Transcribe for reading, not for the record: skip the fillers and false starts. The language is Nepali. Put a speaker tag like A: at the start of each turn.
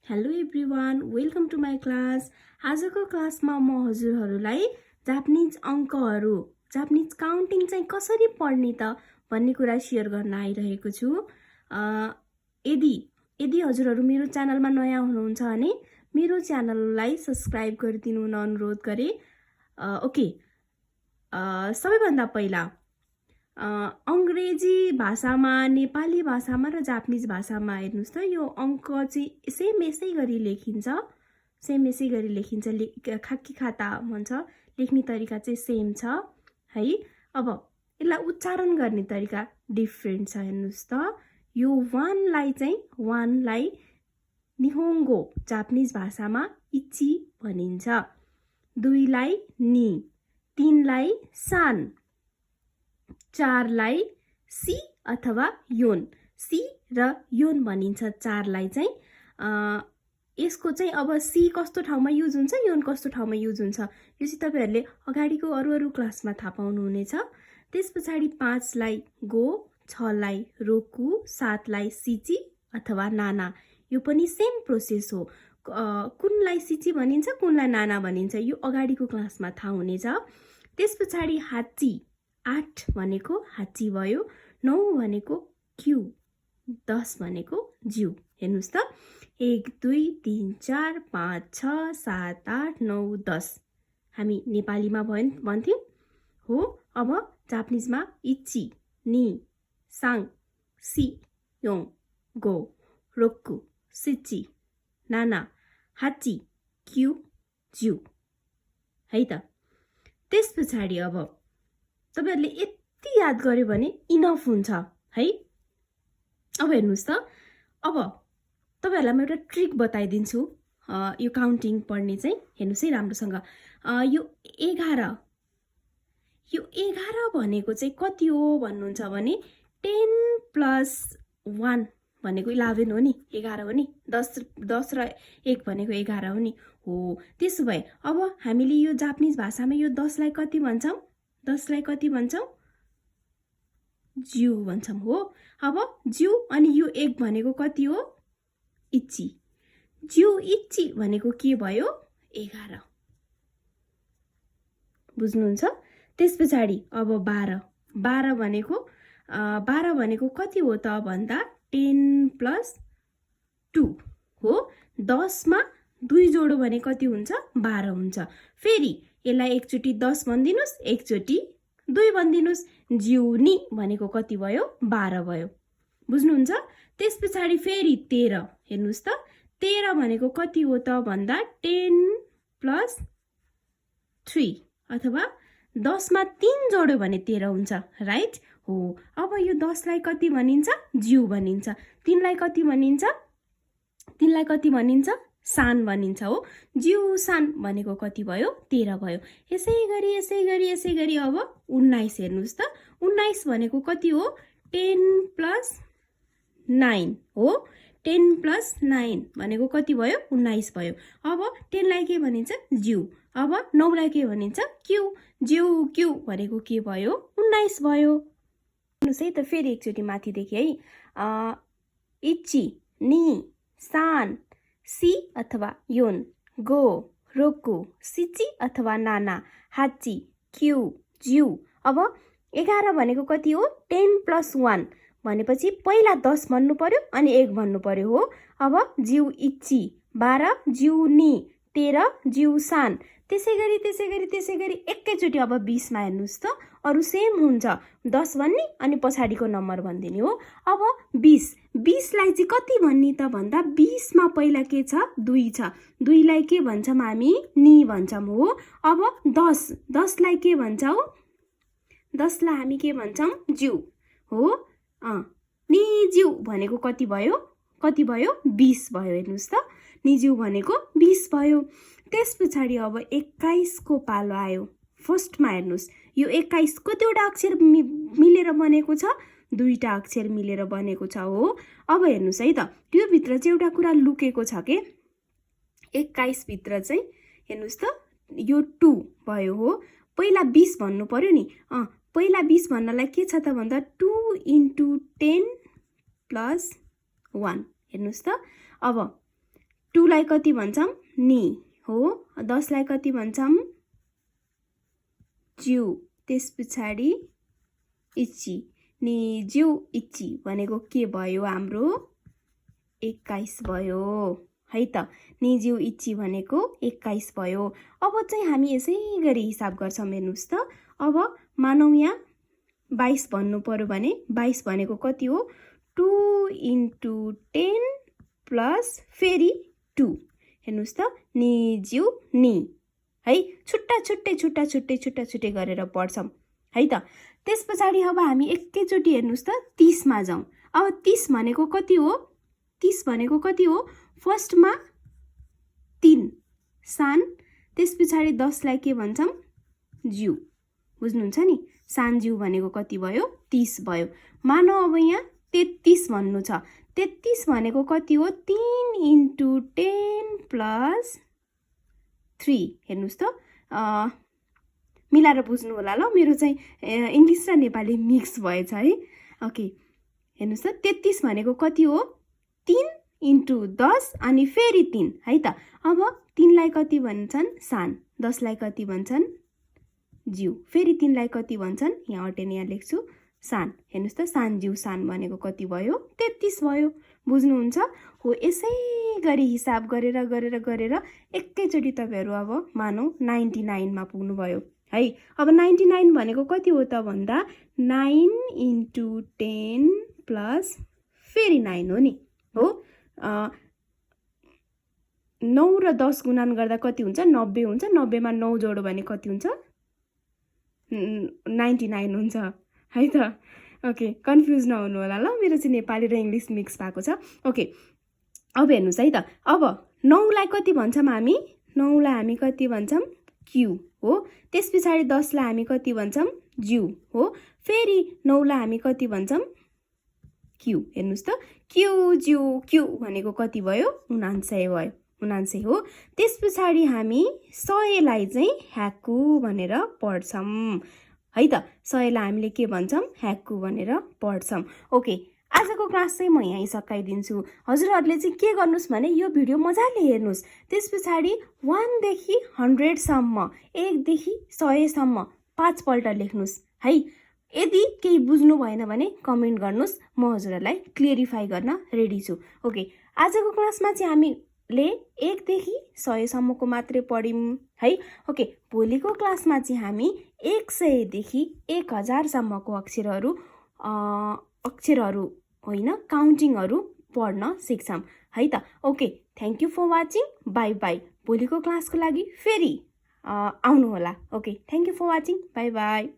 A: Hello everyone, welcome to my class. आजको क्लासमा म हजुरहरूलाई जापानिज अङ्कहरू, जापानिज काउन्टिङ चाहिँ कसरी पढ्ने त भन्ने कुरा सेयर गर्न आइरहेको छु। यदि हजुरहरू मेरो च्यानलमा नयाँ हुनुहुन्छ भने मेरो च्यानललाई सब्सक्राइब गरिदिनु हुन अनुरोध गरे। ओके, सबैभन्दा पहिला अङ्ग्रेजी भाषामा, नेपाली भाषामा र जापानिज भाषामा हेर्नुहोस् त, यो अङ्क चाहिँ सेम यसै गरी लेखिन्छ, खाकी खाता भन्छ, लेख्ने तरिका चाहिँ सेम छ है। अब यसलाई उच्चारण गर्ने तरिका डिफ्रेन्ट छ। हेर्नुहोस् त, यो वानलाई निहोङ्गो जापानिज भाषामा इची भनिन्छ, 2लाई नि, 3लाई सान, 4लाई सी अथवा योन, सी र योन भनिन्छ 4लाई चाहिँ। यसको चाहिँ अब सी कस्तो ठाउँमा युज हुन्छ, योन कस्तो ठाउँमा युज हुन्छ, यो चाहिँ तपाईँहरूले अगाडिको अरू क्लासमा थाहा पाउनुहुनेछ। त्यस पछाडि 5लाई गो, 6लाई रोकु, 7लाई सिची अथवा नाना, यो पनि सेम प्रोसेस हो। कुनलाई सिची भनिन्छ, कुनलाई नाना भनिन्छ, यो अगाडिको क्लासमा थाहा हुनेछ। त्यस पछाडि हाची, 8 भनेको हाची भयो, 9 भनेको क्यू, 10 भनेको ज्यू। हेर्नुहोस् त, 1 2 3 4 5 6 7 8 9 10 हामी नेपालीमा भन्थ्यौँ हो। अब जापानिजमा इची, नि, साङ, सी, योङ, गो, रोक्कु, सिची, नाना, हाची, क्यू, ज्यू है त। त्यस पछाडि अब तपाईहरुले यति याद गर्यो भने इनफ हुन्छ है। अब हेर्नुस् त, अब तपाईहरुलाई म एउटा ट्रिक बताइदिन्छु यो काउन्टिङ पढ्ने चाहिँ। हेर्नुस् है राम्रोसँग, यो 11 भनेको चाहिँ कति हो भन्नुहुन्छ भने 10 + 1 भनेको 11 हो नि, 11 हो नि, 10 र 1 भनेको 11 हो नि हो। त्यसो भए अब हामीले यो जापानिज भाषामा यो 10लाई कति भन्छौं, 10लाई कति भन्छौं, ज्यू भन्छौं हो। अब ज्यू अनि यो 1 भनेको कति हो, इची। ज्यू इची भनेको के भयो, 11। बुझ्नुहुन्छ? त्यस पछाडि अब 12 भनेको कति हो त भन्दा 10 + 2 हो। 10 मा 2 जोडो भने कति हुन्छ, 12 हुन्छ। फेरि यसलाई एकचोटी 10 भनिदिनुस्, एकचोटी 2 भनिदिनुस्, ज्यूनी भनेको कति भयो, 12 भयो। बुझ्नुहुन्छ? त्यस पछाडि फेरि 13, हेर्नुस् त, 13 भनेको कति हो त भन्दा 10 + 3 अथवा 10 मा 3 जोड्यो भने 13 हुन्छ, राइट हो। अब यो 10लाई कति भनिन्छ, ज्यू भनिन्छ। 3लाई कति भनिन्छ, सान भनिन्छ हो। ज्यू सान भनेको कति भयो, 13 भयो। यसै गरी अब 19 हेर्नुस् त, 19 भनेको कति हो, 10 + 9 हो। 10 + 9 भनेको कति भयो, 19 भयो। अब 10लाई के भनिन्छ, ज्यू। अब 9लाई के भनिन्छ, क्यू। ज्यू क्यू भनेको के भयो, 19 भयो। हेर्नुस् है त, फेरि एकचोटि माथिदेखि है, इची, नि, सान, सी अथवा योन, गो, रोकु, सिची अथवा नाना, हाची, क्यू, ज्यू। अब 11 भनेको कति हो, 10 + 1 भनेपछि पहिला 10 भन्नु पर्यो अनि 1 भन्नु पर्यो हो। अब ज्यू इची, 12 ज्यू नि, 13 ज्यू सान। त्यसै गरी एकैचोटि अब 20 मा हेर्नुस् त, अरु सेम हुन्छ, 10 भन्ने अनि पछाडिको नम्बर भनिदिने हो। अब 20लाई चाहिँ कति भन्ने त भन्दा 20 मा पहिला के छ, 2 छ, 2लाई के भन्छौं हामी, नि भन्छौं हो। अब 10लाई के भन्छौं, 10लाई हामी के भन्छौं, ज्यू हो। नि ज्यू भनेको कति भयो, 20 भयो। हेर्नुस् त, नि ज्यू भनेको 20 भयो। त्यस पछाडि अब 21 को पालो आयो। फर्स्टमा हेर्नुस्, यो 21 कतिवटा अक्षर मिलेर बनेको छ, 2टा अक्षर मिलेर बनेको छ हो। अब हेर्नुस् है त, यो भित्र चाहिँ एउटा कुरा लुकेको छ के, 21 भित्र चाहिँ हेर्नुस् त, यो 2 भयो हो। पहिला 20 भन्नु पर्यो नि, पहिला 20 भन्नलाई के छ त भन्दा 2 × 10 + 1। हेर्नुस् त, अब 2 लाई कति भन्छौं नि हो 10 लाई कति भन्छौं ज्यू त्यसपछि इची नि ज्यू इची भनेको के भयो हाम्रो 21 भयो है त नि ज्यू इची भनेको 21 भयो अब चाहिँ हामी यसै गरी हिसाब गर्छौं हेर्नुस् त अब मानौ यहाँ 22 भन्नु पर्यो भने 22 भनेको कति हो 2 into 10 प्लस फेरि 2 हेर्नुस् त नि ज्यू नि है छुट्टा छुट्टै गरेर पढ्छौं है त त्यसपछि अब हामी एकैचोटी हेर्नुस् त 30 मा जाउँ अब 30 भनेको कति हो 30 भनेको कति हो फर्स्टमा 3 सान त्यसपछि 10 लाई के भन्छौं ज्यू बुझ्नुहुन्छ नि सान ज्यू भनेको कति भयो 30 भयो मानौ अब यहाँ 33 भन्नु छ 33 भनेको कति हो 3 into 10 प्लस 3 हेर्नुस् त मिलाएर बुझ्नु होला ल मेरो चाहिँ इंग्लिश र नेपाली मिक्स भएछ है ओके हेर्नुस् त 33 भनेको कति हो 3 into 10 अनि फेरि 3 है त अब 3 लाई कति भन्छन् सान 10 लाई कति भन्छन् ज्यू फेरि 3 लाई कति भन्छन् यहाँ अटेन यहाँ लेख्छु सान हेर्नुस् त सान ज्यू सान भनेको कति भयो 33 भयो बुझ्नुहुन्छ हो यसै गरी हिसाब गरेर एकैचोटी तपाईहरु अब मानौ 99 मा पुग्नु भयो है अब 99 भनेको कति हो त भन्दा 9 into 10 प्लस फेरि 9 हो नि हो 9 र 10 गुणन गर्दा कति हुन्छ 90 हुन्छ 90 मा 9 जोड्यो भने कति हुन्छ 99 हुन्छ है त ओके कन्फ्युज नहुनु होला ल मेरो चाहिँ नेपाली र इंग्लिश मिक्स भएको छ ओके अब हेर्नुस् है त अब 9 लाई कति भन्छौं हामी 9 लाई हामी कति भन्छौं क्यू हो त्यसपछि 10 लाई हामी कति भन्छौं ज्यू हो फेरि 9 लाई हामी कति भन्छौं क्यू हेर्नुस् त क्यू ज्यू क्यू भनेको कति भयो 99 भयो 99 हो त्यसपछि हामी 100 लाई चाहिँ ह्याकु भनेर पढ्छौं है त 100 लाई हामीले के भन्छौं ह्याकु भनेर पढ्छौं ओके आजको क्लास चाहिँ म यही सकाइदिन्छु हजुरहरुले चाहिँ के गर्नुस् भने यो भिडियो मजाले हेर्नुस् त्यसपछि 1 देखि 100 सम्म 1 देखि 100 सम्म 5 पल्ट लेख्नुस् है यदि केही बुझ्नु भएन भने कमेन्ट गर्नुस् म हजुरहरुलाई क्लियरिफाई गर्न रेडी छु ओके आजको क्लासमा चाहिँ हामीले 1 देखि 100 सम्मको मात्रै पढ्यौं है ओके भोलिको क्लासमा चाहिँ हामी 100 देखि 1000 सम्मको अक्षरहरू होइन काउन्टिङहरू पढ्न सिक्छौं है त okay thank you for watching bye bye भोलिको क्लासको लागि फेरि आउनु होला okay thank you for watching bye by